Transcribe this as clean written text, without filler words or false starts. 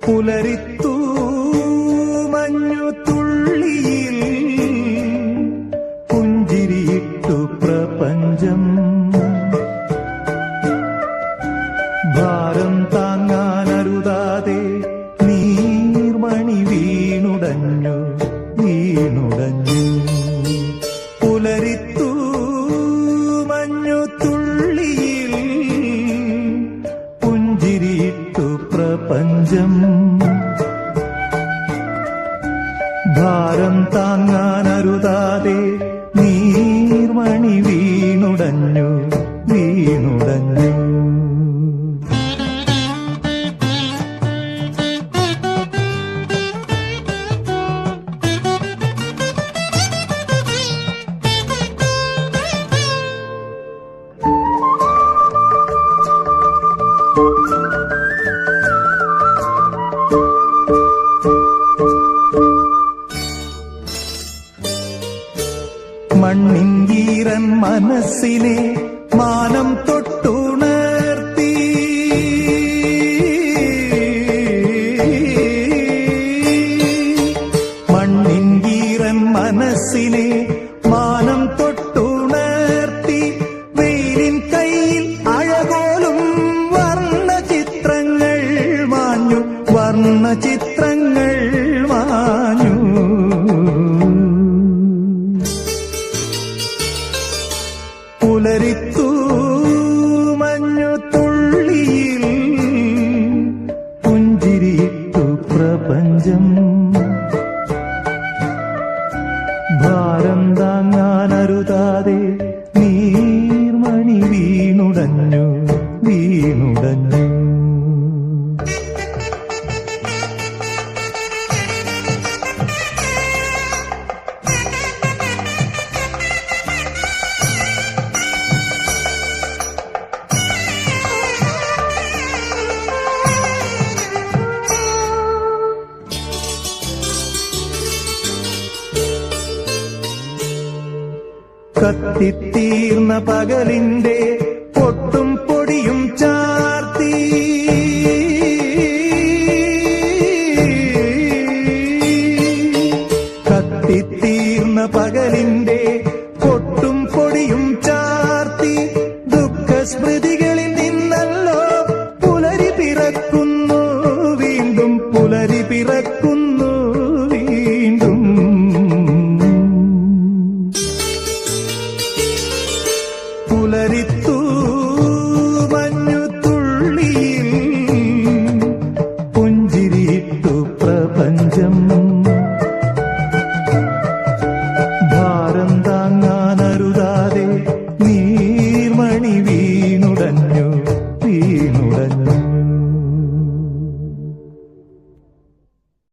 പുലരിത്തു മഞ്ഞു തുള്ളിയിൽ പുഞ്ചിരിയിട്ടു പ്രപഞ്ചം. ഭാരം താങ്ങാനരുതാതെ നീർമണി വീണുടഞ്ഞു വീണുടഞ്ഞു. പുലരിത്തു മഞ്ഞു തുള്ളിയിൽ പുഞ്ചിരിയിട്ടു പ്രപഞ്ചം. ഭാരം താങ്ങാനരുതാതെ നീർമണി വീണുടഞ്ഞു വീണുടഞ്ഞു. മണ്ണിൻ ഈറൻ മനസ്സിനെ മാനം തൊട്ടുണർത്തി. മണ്ണിൻ ഈറൻ മനസ്സിനെ മാനം തൊട്ടുണർത്തി. വെയിലിൻ കയ്യിൽ അഴകോലും വർണ്ണചിത്രങ്ങൾ മാഞ്ഞു വർണ്ണചിത്രങ്ങൾ മാഞ്ഞു. പുലരിത്തു മഞ്ഞു തുള്ളിയിൽ പുഞ്ചിരിയിട്ടു പ്രപഞ്ചം. ഭാരം താങ്ങാനരുതാതെ നീർമണി വീണുടഞ്ഞു വീണുടഞ്ഞു. കത്തിത്തീർന്ന പകലിന്റെ പൊട്ടും പൊടിയും ചാർത്തി. കത്തിത്തീർന്ന പകലിന്റെ പൊട്ടും പൊടിയും ചാർത്തി. ദുഃഖസ്മൃതികളിൽ നിന്നല്ലോ പുലരി പിറക്കുന്നു വീണ്ടും പുലരി പിറക്കുന്നു വീണ്ടും. പുലരിത്തു